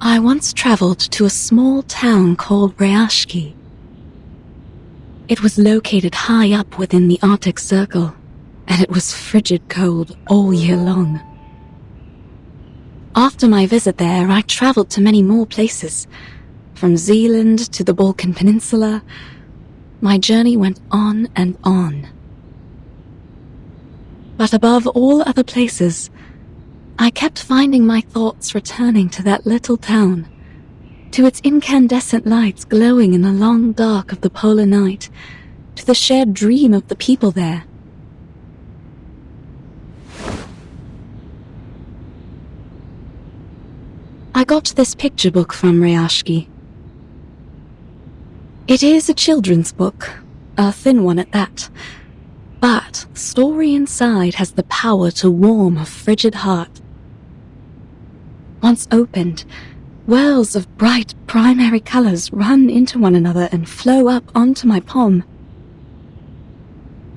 I once traveled to a small town called Rayashki. It was located high up within the Arctic Circle, and it was frigid cold all year long. After my visit there, I traveled to many more places, from Zealand to the Balkan Peninsula. My journey went on and on. But above all other places, I kept finding my thoughts returning to that little town, to its incandescent lights glowing in the long dark of the polar night, to the shared dream of the people there. I got this picture book from Rayashki. It is a children's book, a thin one at that, but the story inside has the power to warm a frigid heart. Once opened, whirls of bright primary colors run into one another and flow up onto my palm.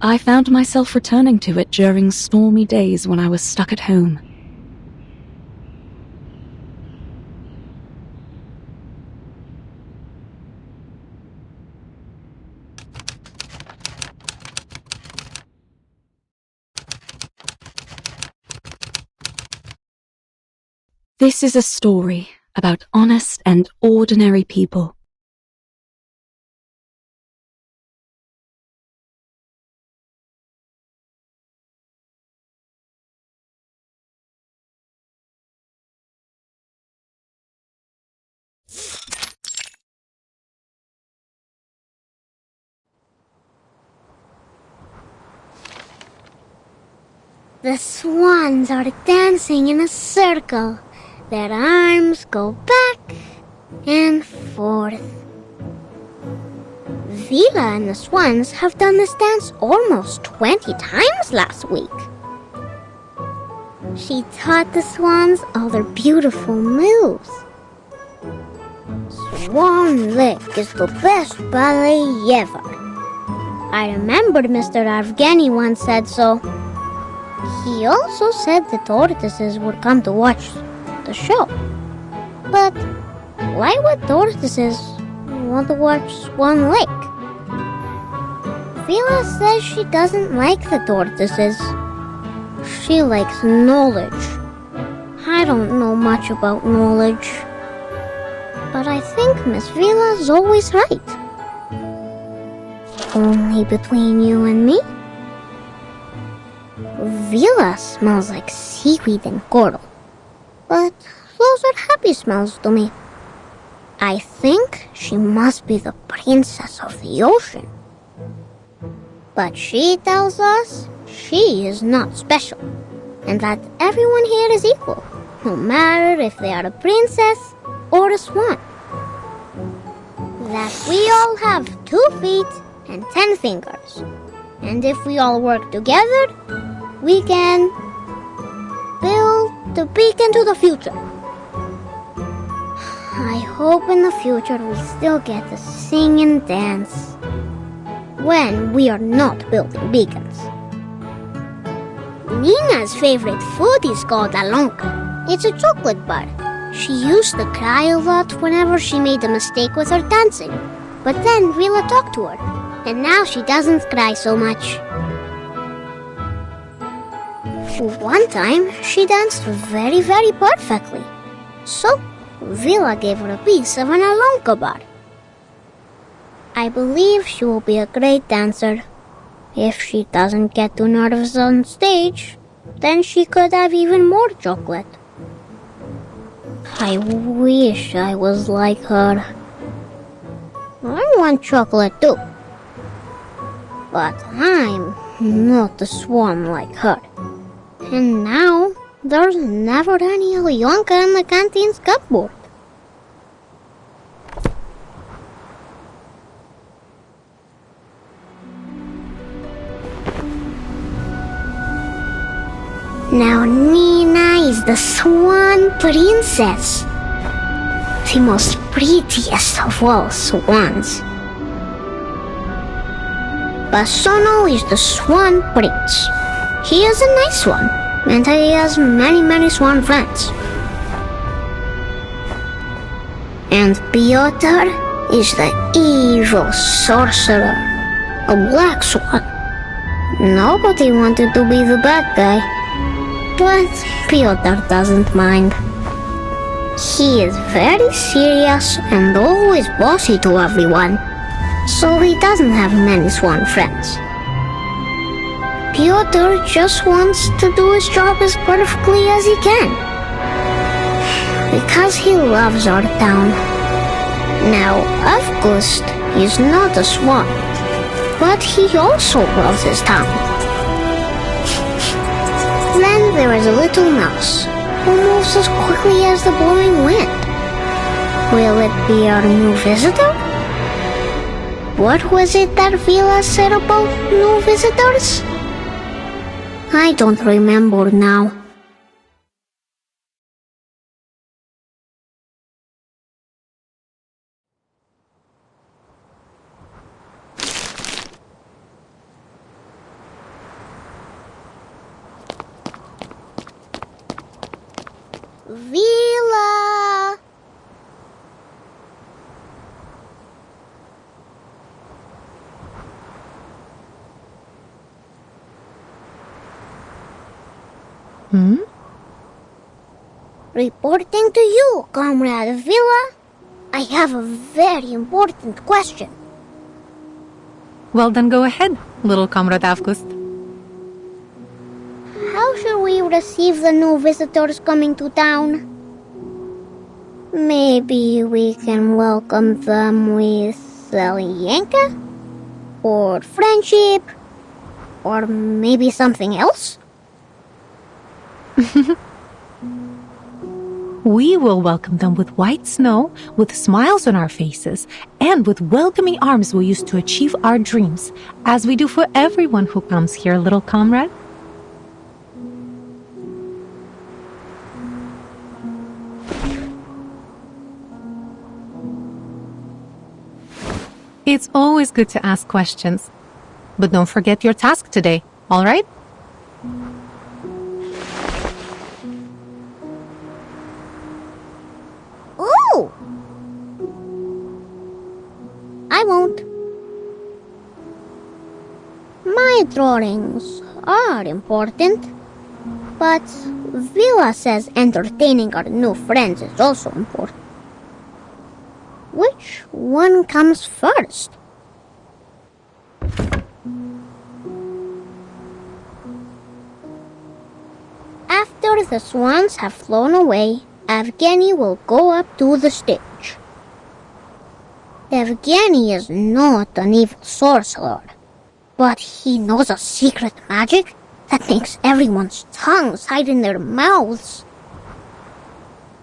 I found myself returning to it during stormy days when I was stuck at home. This is a story about honest and ordinary people. The swans are dancing in a circle. Their arms go back and forth. Vila and the swans have done this dance almost 20 times last week. She taught the swans all their beautiful moves. Swan Lake is the best ballet ever. I remembered Mr. Evgeny once said so. He also said the tortoises would come to watch the show. But why would tortoises want to watch Swan Lake? Vila says she doesn't like the tortoises. She likes knowledge. I don't know much about knowledge, but I think Miss Vila's always right. Only between you and me, Vila smells like seaweed and coral. But those are happy smells to me. I think she must be the princess of the ocean. But she tells us she is not special, and that everyone here is equal, no matter if they are a princess or a swan. That we all have 2 feet and 10 fingers, and if we all work together, we can build the beacon to the future. I hope in the future we still get to sing and dance when we are not building beacons. Nina's favorite food is called alonka. It's a chocolate bar. She used to cry a lot whenever she made a mistake with her dancing, but then Vila talked to her, and now she doesn't cry so much. One time, she danced very, very perfectly. So, Vila gave her a piece of an alonka bar. I believe she will be a great dancer. If she doesn't get too nervous on stage, then she could have even more chocolate. I wish I was like her. I want chocolate too. But I'm not a swan like her. And now, there's never any Alyonka in the canteen's cupboard. Now Nina is the swan princess. The most prettiest of all swans. Basono is the swan prince. He is a nice one, and he has many, many swan friends. And Piotr is the evil sorcerer, a black swan. Nobody wanted to be the bad guy, but Piotr doesn't mind. He is very serious and always bossy to everyone, so he doesn't have many swan friends. Piotr just wants to do his job as perfectly as he can, because he loves our town. Now, August is not a swan, but he also loves his town. Then there is a little mouse who moves as quickly as the blowing wind. Will it be our new visitor? What was it that Vila said about new visitors? I don't remember now. Vila! Reporting to you, Comrade Vila. I have a very important question. Well, then go ahead, little Comrade Avgust. How should we receive the new visitors coming to town? Maybe we can welcome them with Yanka? Or friendship? Or maybe something else? We will welcome them with white snow, with smiles on our faces, and with welcoming arms we use to achieve our dreams, as we do for everyone who comes here, little comrade. It's always good to ask questions. But don't forget your task today, all right? Oh! I won't. My drawings are important, but Vila says entertaining our new friends is also important. Which one comes first? After the swans have flown away, Evgeny will go up to the stage. Evgeny is not an evil sorcerer, but he knows a secret magic that makes everyone's tongues hide in their mouths.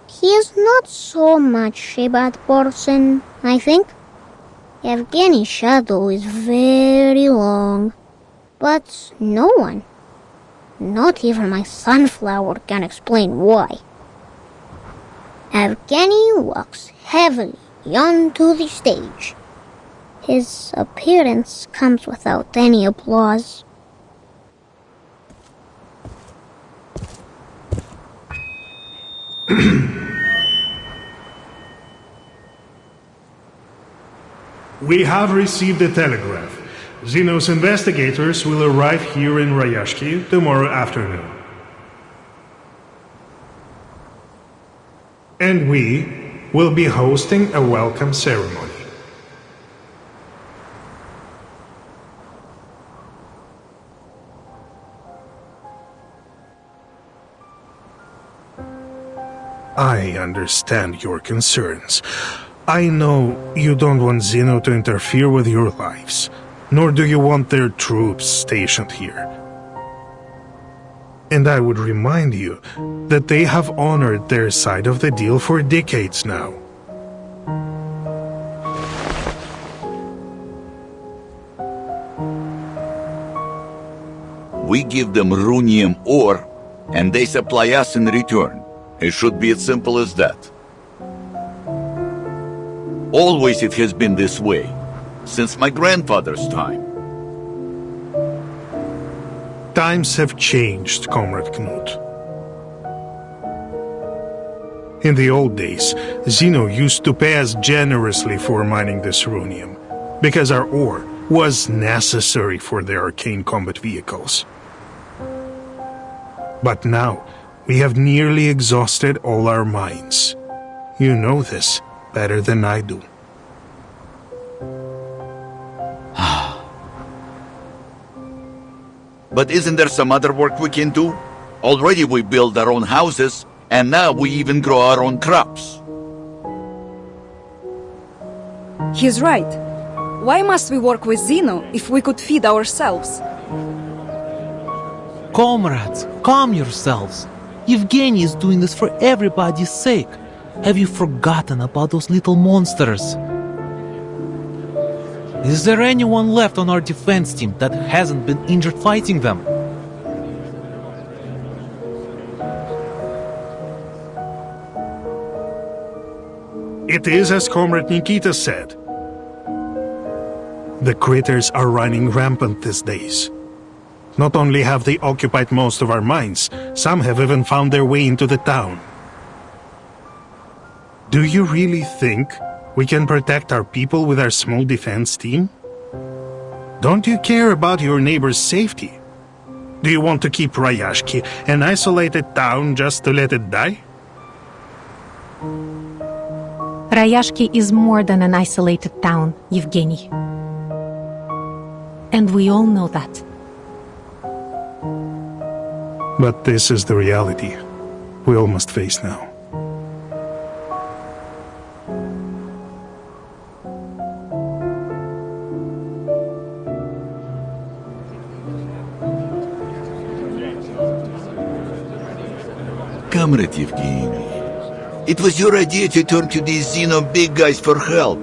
He is not so much a bad person, I think. Evgeny's shadow is very long, but no one, not even my sunflower, can explain why. Evgeny walks heavily onto the stage. His appearance comes without any applause. We have received a telegraph. Xenos investigators will arrive here in Rayashki tomorrow afternoon. And we will be hosting a welcome ceremony. I understand your concerns. I know you don't want Xeno to interfere with your lives, nor do you want their troops stationed here. And I would remind you that they have honored their side of the deal for decades now. We give them runium ore, and they supply us in return. It should be as simple as that. Always it has been this way, since my grandfather's time. Times have changed, Comrade Knut. In the old days, Zeno used to pay us generously for mining this runium, because our ore was necessary for their arcane combat vehicles. But now, we have nearly exhausted all our mines. You know this better than I do. But isn't there some other work we can do? Already we build our own houses, and now we even grow our own crops. He's right. Why must we work with Zeno if we could feed ourselves? Comrades, calm yourselves. Evgeny is doing this for everybody's sake. Have you forgotten about those little monsters? Is there anyone left on our defense team that hasn't been injured fighting them? It is as Comrade Nikita said. The critters are running rampant these days. Not only have they occupied most of our mines, some have even found their way into the town. Do you really think we can protect our people with our small defense team? Don't you care about your neighbor's safety? Do you want to keep Rayashki an isolated town just to let it die? Rayashki is more than an isolated town, Evgeny. And we all know that. But this is the reality we all must face now. Comrade Evgeny, it was your idea to turn to these Xeno big guys for help,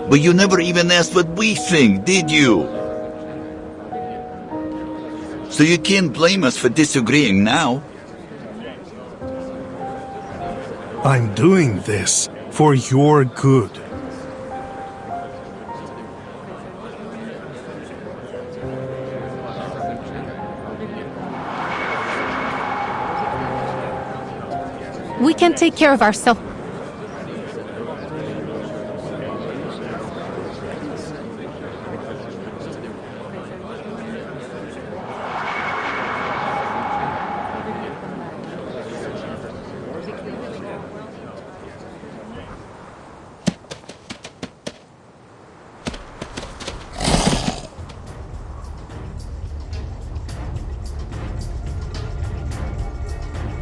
but you never even asked what we think, did you? So you can't blame us for disagreeing now. I'm doing this for your good. We can take care of ourselves.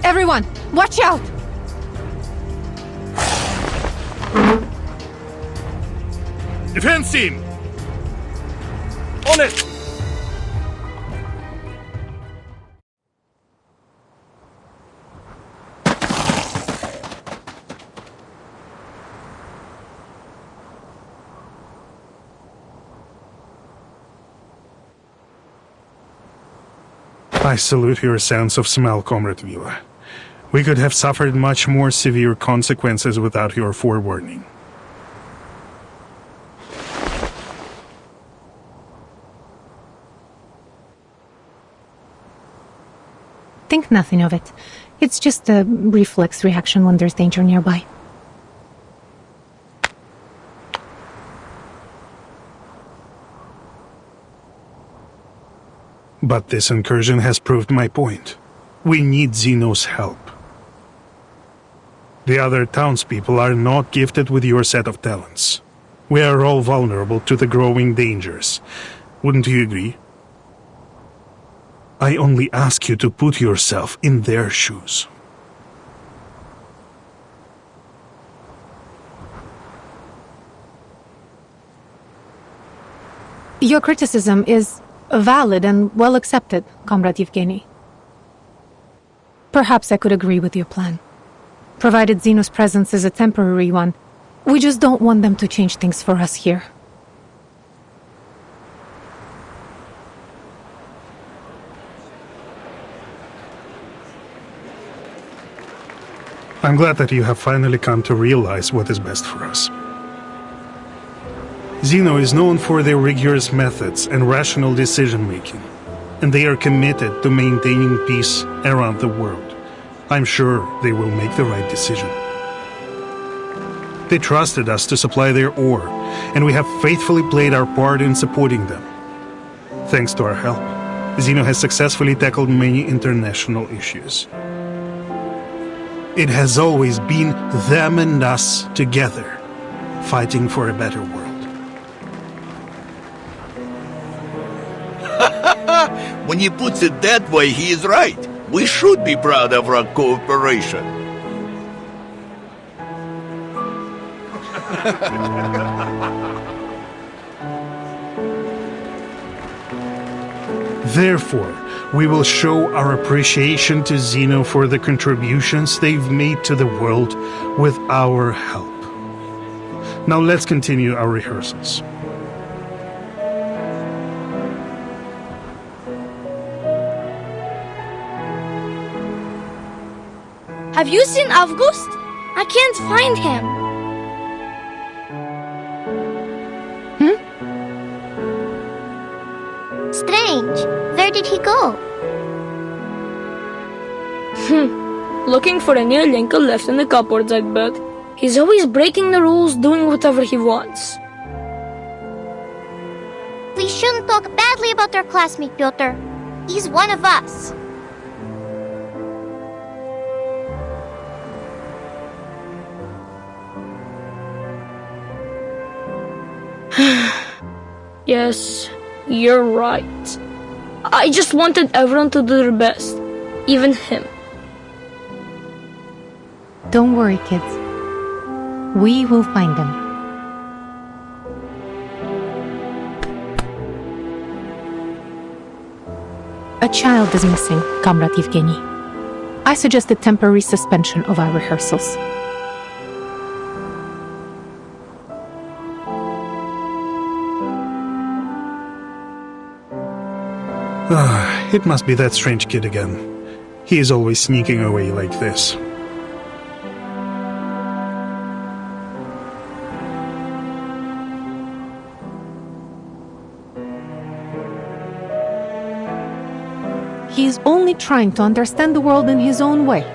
Everyone, watch out! Defense team! On it! I salute your sense of smell, Comrade Vila. We could have suffered much more severe consequences without your forewarning. Think nothing of it. It's just a reflex reaction when there's danger nearby. But this incursion has proved my point. We need Zeno's help. The other townspeople are not gifted with your set of talents. We are all vulnerable to the growing dangers. Wouldn't you agree? I only ask you to put yourself in their shoes. Your criticism is valid and well accepted, Comrade Evgeny. Perhaps I could agree with your plan. Provided Zeno's presence is a temporary one, we just don't want them to change things for us here. I'm glad that you have finally come to realize what is best for us. Zeno is known for their rigorous methods and rational decision-making, and they are committed to maintaining peace around the world. I'm sure they will make the right decision. They trusted us to supply their ore, and we have faithfully played our part in supporting them. Thanks to our help, Zeno has successfully tackled many international issues. It has always been them and us together, fighting for a better world. When he puts it that way, he is right. We should be proud of our cooperation. Therefore, we will show our appreciation to Zeno for the contributions they've made to the world with our help. Now let's continue our rehearsals. Have you seen August? I can't find him. Strange. Where did he go? Looking for a new Lincoln left in the cupboards, I bet. He's always breaking the rules, doing whatever he wants. We shouldn't talk badly about our classmate, Piotr. He's one of us. Yes, you're right. I just wanted everyone to do their best, even him. Don't worry, kids. We will find them. A child is missing, Comrade Evgeny. I suggest a temporary suspension of our rehearsals. It must be that strange kid again. He is always sneaking away like this. He is only trying to understand the world in his own way.